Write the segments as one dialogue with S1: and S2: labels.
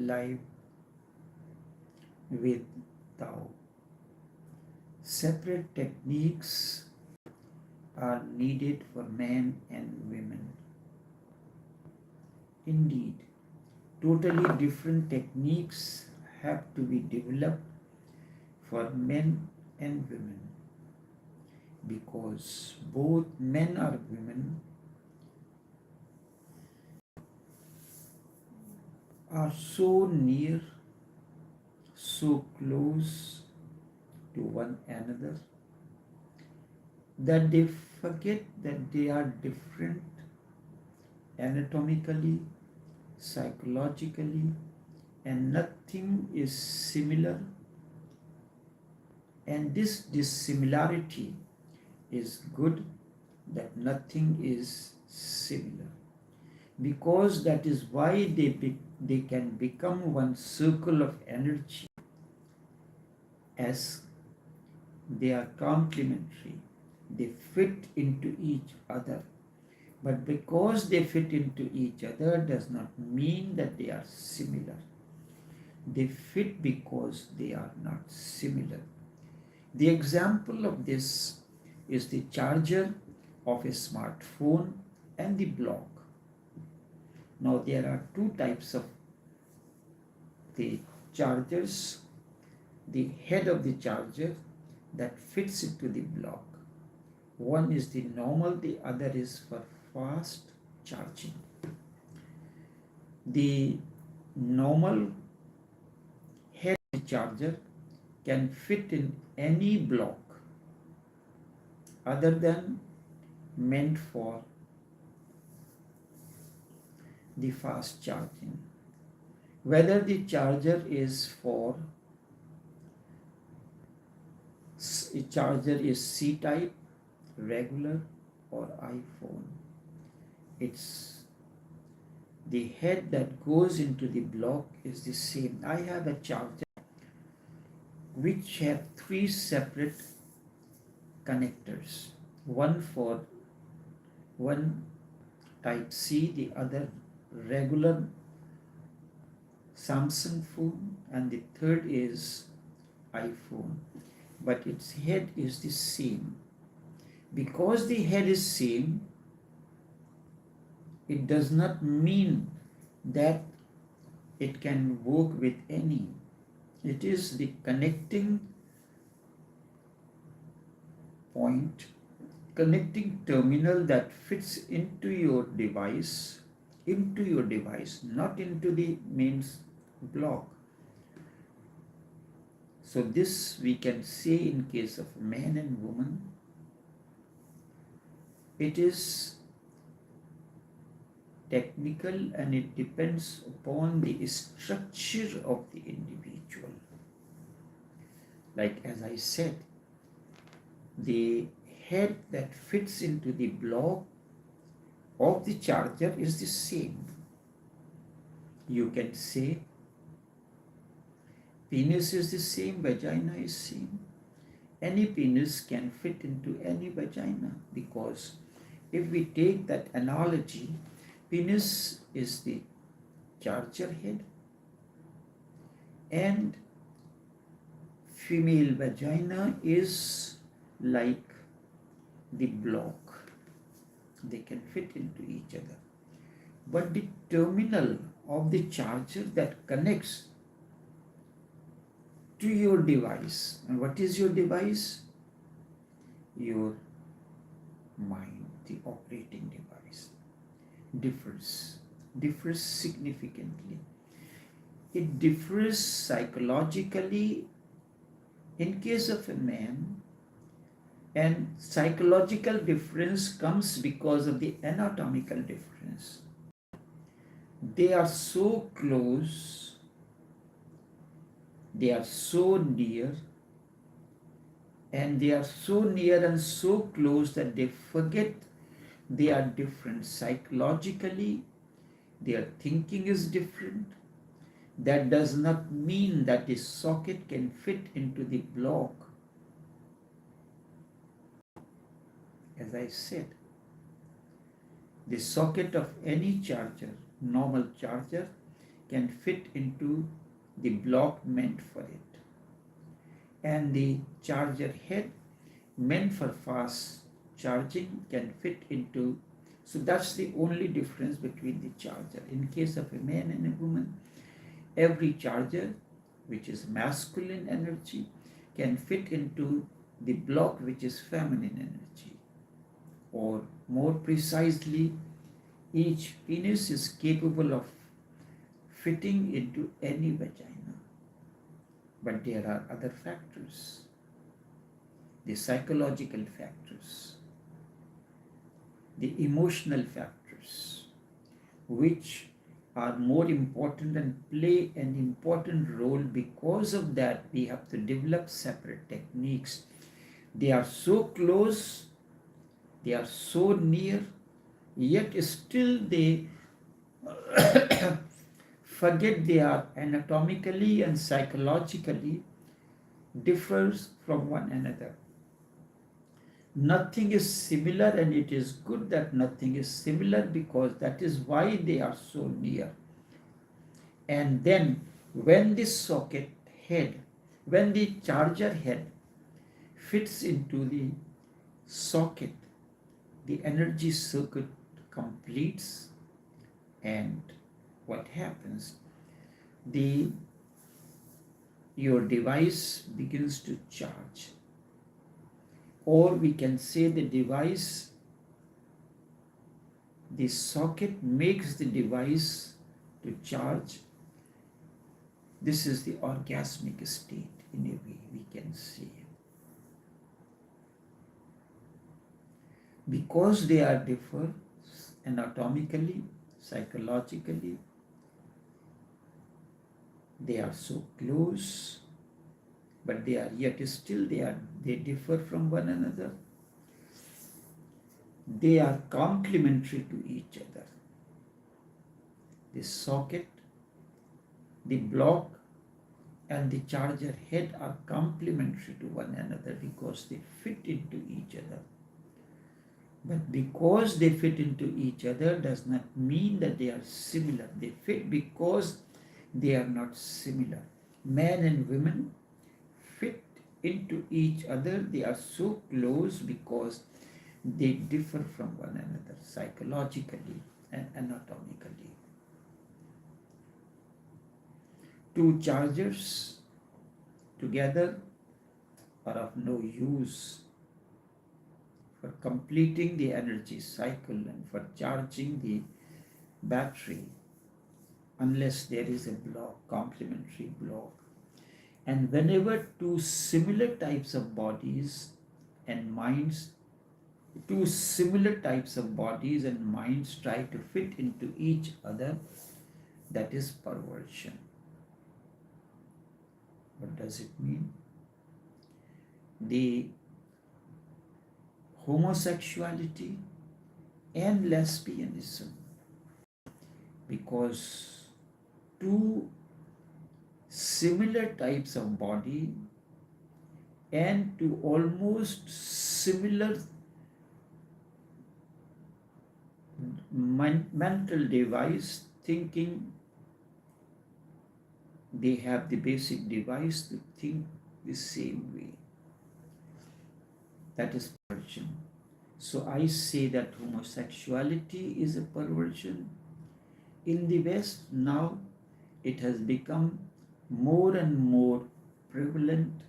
S1: alive with Tao. Separate techniques are needed for men and women. Indeed, totally different techniques have to be developed for men and women because both men or women are so near, so close to one another that they forget that they are different anatomically, psychologically, and nothing is similar. And this dissimilarity is good, that nothing is similar, because that is why they can become one circle of energy, as they are complementary. They fit into each other. But because they fit into each other does not mean that they are similar. They fit because they are not similar. The example of this is the charger of a smartphone and the block. Now there are two types of the chargers. The head of the charger that fits into the block. One is the normal, the other is for fast charging. The normal head of the charger can fit in any block other than meant for the fast charging. Whether the charger is C-type, regular, or iPhone, it's the head that goes into the block is the same. I have a charger which have three separate connectors, one for one type C, the other regular Samsung phone, and the third is iPhone, but its head is the same. Because the head is same, it does not mean that it can work with any. It is the connecting point, connecting terminal that fits into your device, not into the main block. So this we can say in case of man and woman. It is technical and it depends upon the structure of the individual. Like as I said, the head that fits into the block of the charger is the same. You can say penis is the same, vagina is same. Any penis can fit into any vagina, because if we take that analogy, penis is the charger head and female vagina is like the block. They can fit into each other. But the terminal of the charger that connects to your device, and what is your device? Your mind, the operating device, differs significantly. It differs psychologically in case of a man, and psychological difference comes because of the anatomical difference. They are so close, they are so near, and they are so near and so close that they forget they are different. Psychologically, their thinking is different. That does not mean that the socket can fit into the block. As I said, the socket of any charger, normal charger, can fit into the block meant for it, and the charger head meant for fast charging can fit into. So that's the only difference between the charger. In case of a man and a woman, every charger, which is masculine energy, can fit into the block, which is feminine energy. Or more precisely, each penis is capable of fitting into any vagina. But there are other factors, the psychological factors, the emotional factors, which are more important and play an important role. Because of that, we have to develop separate techniques. They are so close, they are so near, yet still they forget they are anatomically and psychologically differs from one another. Nothing is similar, and it is good that nothing is similar, because that is why they are so near. And then when the socket head, when the charger head fits into the socket, the energy circuit completes, and what happens? Your device begins to charge. Or we can say the socket makes the device to charge. This is the orgasmic state, in a way we can say. Because they are different anatomically, psychologically, they are so close, but they are yet still they differ from one another. They are complementary to each other. The socket, the block, and the charger head are complementary to one another because they fit into each other. But because they fit into each other does not mean that they are similar. They fit because they are not similar. Men and women fit into each other. They are so close because they differ from one another psychologically and anatomically. Two chargers together are of no use for completing the energy cycle and for charging the battery unless there is a block, complementary block. And whenever two similar types of bodies and minds try to fit into each other, that is perversion. What does it mean? The homosexuality and lesbianism, because two similar types of body and two almost similar mental device, thinking they have the basic device to think the same way. That is perversion. So I say that homosexuality is a perversion. In the West now, it has become more and more prevalent.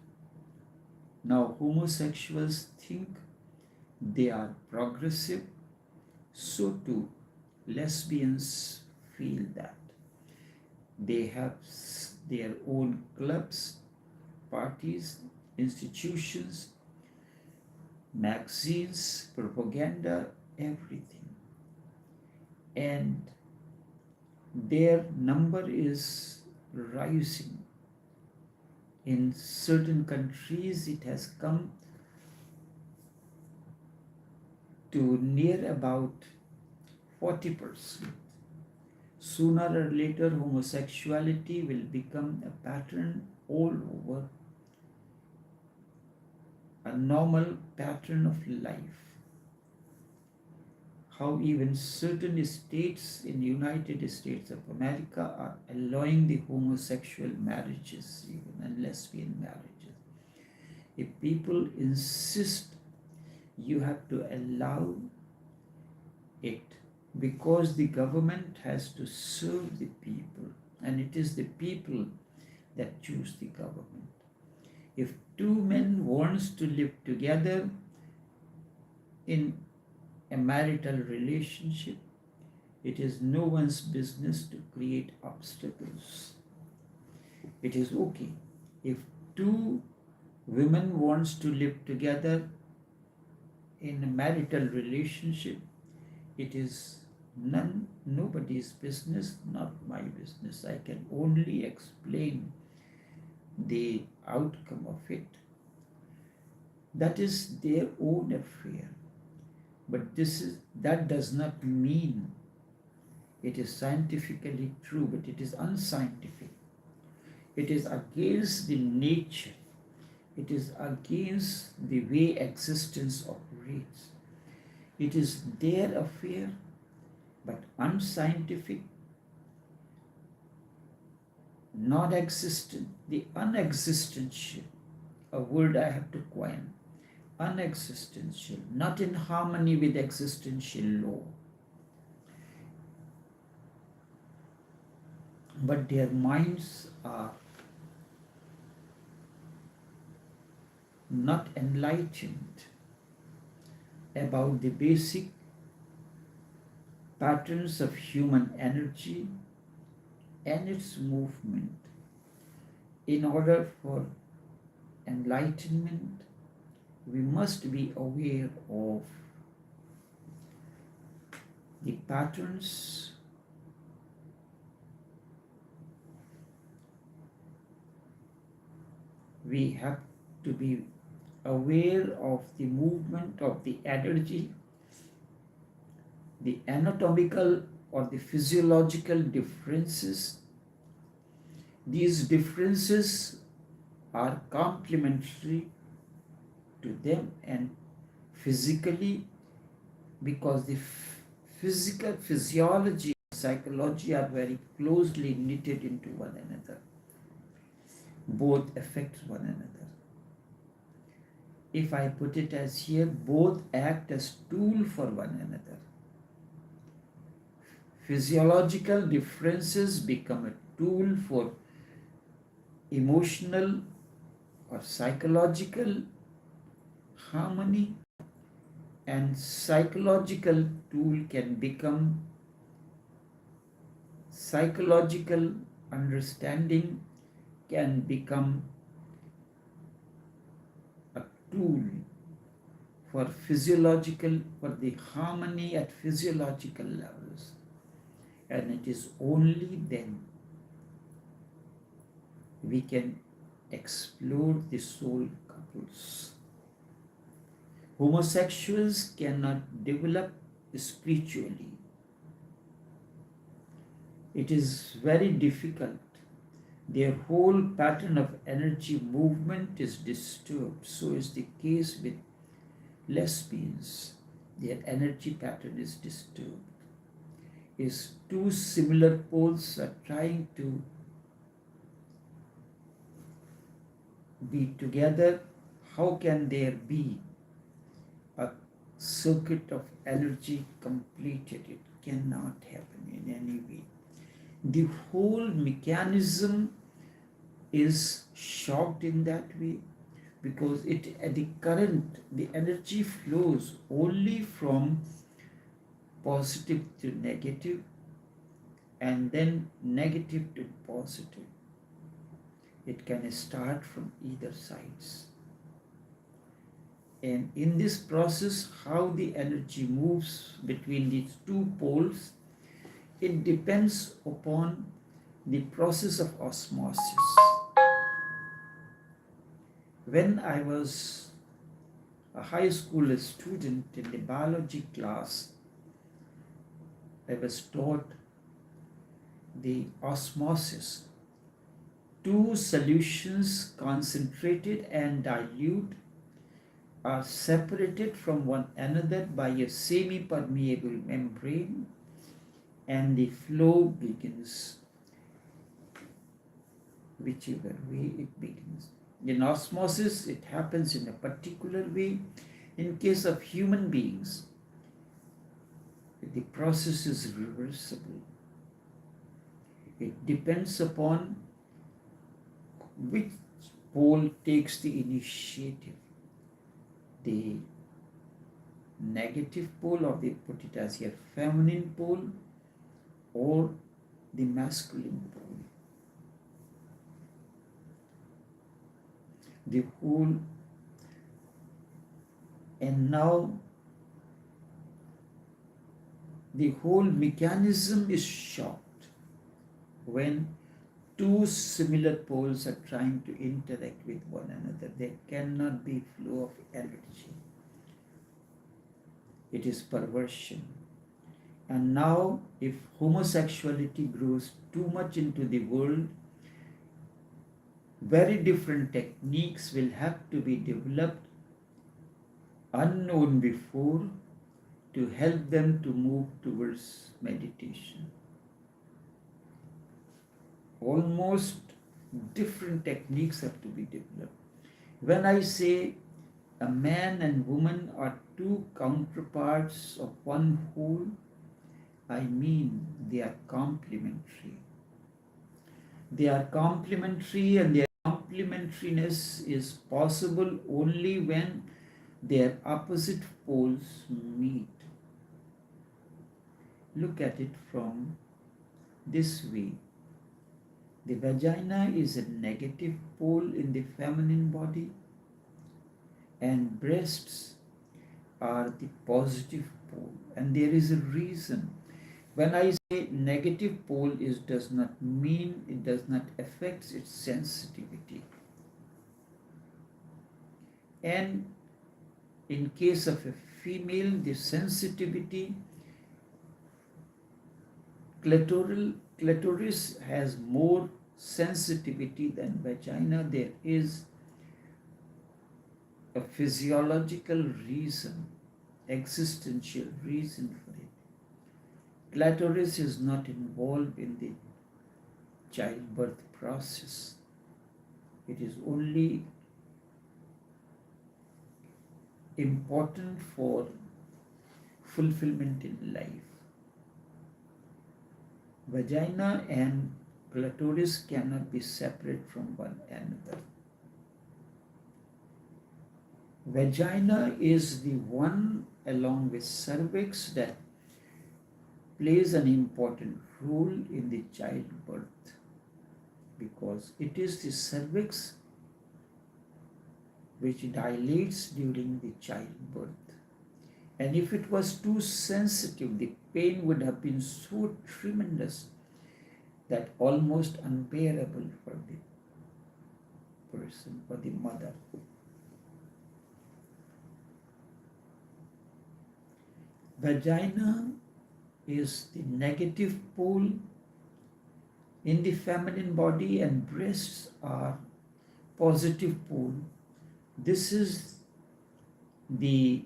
S1: Now homosexuals think they are progressive. So too, lesbians feel that. They have their own clubs, parties, institutions, magazines, propaganda, everything. And their number is rising. In certain countries, it has come to near about 40%. Sooner or later, homosexuality will become a pattern all over, a normal pattern of life. how even certain states in the United States of America are allowing the homosexual marriages, even and lesbian marriages. If people insist you have to allow it, because the government has to serve the people, and it is the people that choose the government. If two men wants to live together in a marital relationship, it is no one's business to create obstacles. It is okay. If two women wants to live together in a marital relationship, it is nobody's business, not my business. I can only explain the outcome of it. That is their own affair. But that does not mean it is scientifically true, but it is unscientific. It is against the nature. It is against the way existence operates. It is their affair, but unscientific, non-existent, the unexistential, a word I have to coin, unexistential, not in harmony with existential law. But their minds are not enlightened about the basic patterns of human energy and its movement. In order for enlightenment, we must be aware of the patterns we have to be aware of the movement of the energy, the anatomical or the physiological differences. These differences are complementary to them and physically, because the physiology and psychology are very closely knitted into one another. Both affect one another. If I put it as here, both act as tool for one another. Physiological differences become a tool for emotional or psychological harmony, and psychological tool can become psychological understanding, can become a tool for the harmony at physiological levels. And it is only then we can explore the soul couples. Homosexuals cannot develop spiritually. It is very difficult. Their whole pattern of energy movement is disturbed. So is the case with lesbians. Their energy pattern is disturbed. Is two similar poles are trying to be together, how can there be a circuit of energy completed? It cannot happen in any way. The whole mechanism is shocked in that way, because the energy flows only from positive to negative and then negative to positive. It can start from either sides. And in this process, how the energy moves between these two poles, it depends upon the process of osmosis. When I was a high school student in the biology class, I was taught the osmosis. Two solutions, concentrated and dilute, are separated from one another by a semi-permeable membrane, and the flow begins whichever way it begins. In osmosis, it happens in a particular way. In case of human beings, the process is reversible. It depends upon which pole takes the initiative. The negative pole, or they put it as a feminine pole, or the masculine pole. The whole, and now the whole mechanism is shocked when two similar poles are trying to interact with one another. There cannot be flow of energy. It is perversion. And now, if homosexuality grows too much into the world, very different techniques will have to be developed, unknown before, to help them to move towards meditation. Almost different techniques have to be developed. When I say a man and woman are two counterparts of one whole, I mean they are complementary. They are complementary, and their complementariness is possible only when their opposite poles meet. Look at it from this way. The vagina is a negative pole in the feminine body, and breasts are the positive pole. And there is a reason. When I say negative pole, it does not mean it does not affect its sensitivity. And in case of a female, the sensitivity, clitoris has more sensitivity than vagina. There is a physiological reason, existential reason for it. Clitoris is not involved in the childbirth process. It is only important for fulfillment in life. Vagina and clitoris cannot be separate from one another. Vagina is the one, along with cervix, that plays an important role in the childbirth, because it is the cervix which dilates during the childbirth. And if it was too sensitive, the pain would have been so tremendous that almost unbearable for the person, for the mother. Vagina is the negative pole in the feminine body, and breasts are positive pole. This is the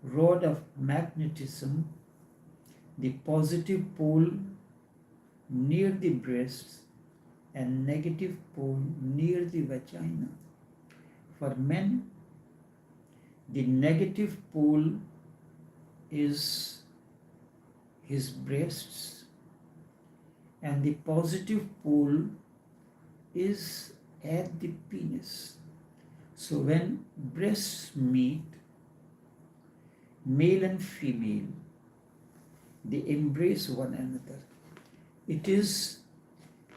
S1: rod of magnetism, the positive pole near the breasts and negative pole near the vagina. For men, the negative pole is his breasts, and the positive pole is at the penis. So when breasts meet, male and female, they embrace one another. It is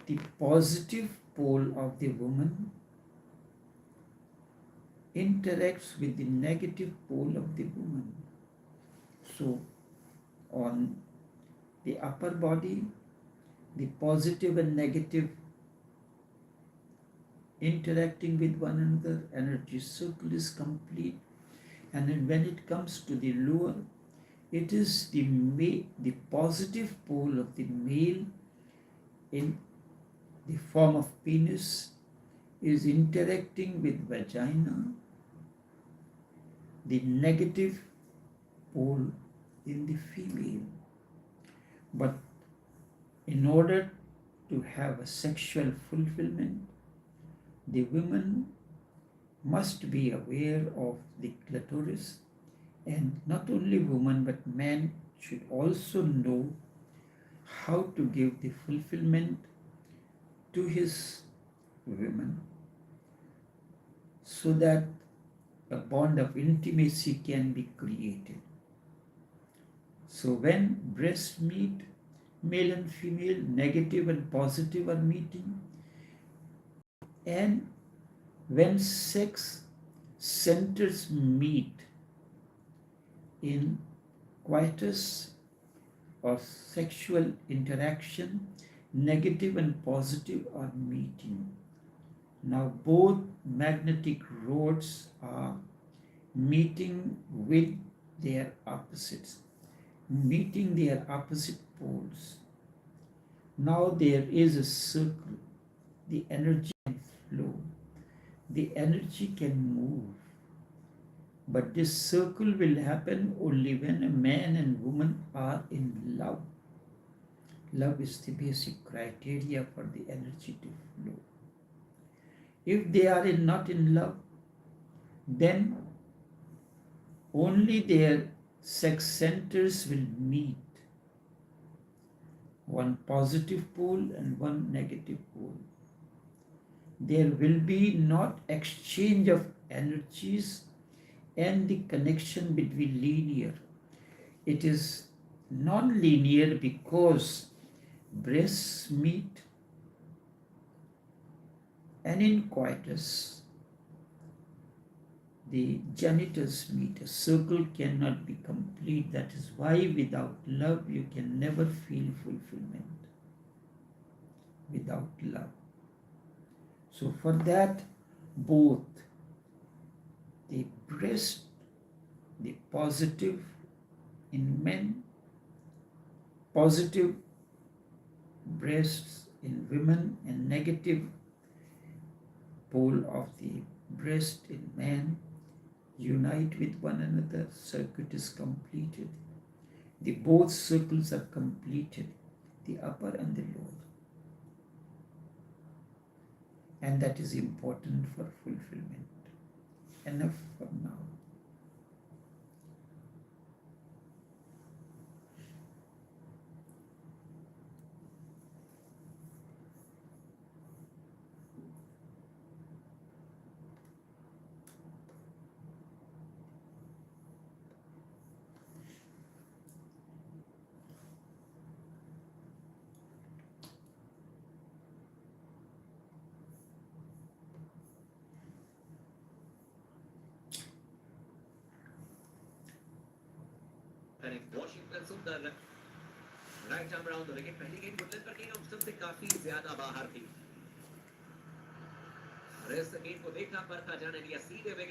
S1: the positive pole of the woman interacts with the negative pole of the woman. So on the upper body, the positive and negative interacting with one another, energy circle is complete. And then when it comes to the lower, it is the positive pole of the male in the form of penis is interacting with vagina, the negative pole in the female. But in order to have a sexual fulfillment, the woman must be aware of the clitoris, and not only woman but man should also know how to give the fulfillment to his women so that a bond of intimacy can be created. So when breasts meet, male and female, negative and positive are meeting, and when sex centers meet in coitus or sexual interaction, negative and positive are meeting. Now both magnetic rods are meeting with their opposites, meeting their opposite poles. Now there is a circle. The energy can flow. The energy can move. But this circle will happen only when a man and woman are in love. Love is the basic criteria for the energy to flow. If they are not in love, then only their sex centers will meet, one positive pole and one negative pole. There will be not exchange of energies and the connection between linear. It is non-linear because breasts meet, and in coitus the genitals meet. A circle cannot be complete. That is why without love you can never feel fulfillment. Without love. So for that, both the breast, the positive in men, positive breasts in women, and negative pole of the breast in man unite with one another. Circuit is completed. The both circles are completed, the upper and the lower. And that is important for fulfillment. Enough for now.
S2: Washington सुंदर right arm round लेकिन पहली गेंद Woodland पर गेंद option से काफी ज्यादा बाहर थी। रेस गेंद को देखा परखा जाने दिया सीधे वेग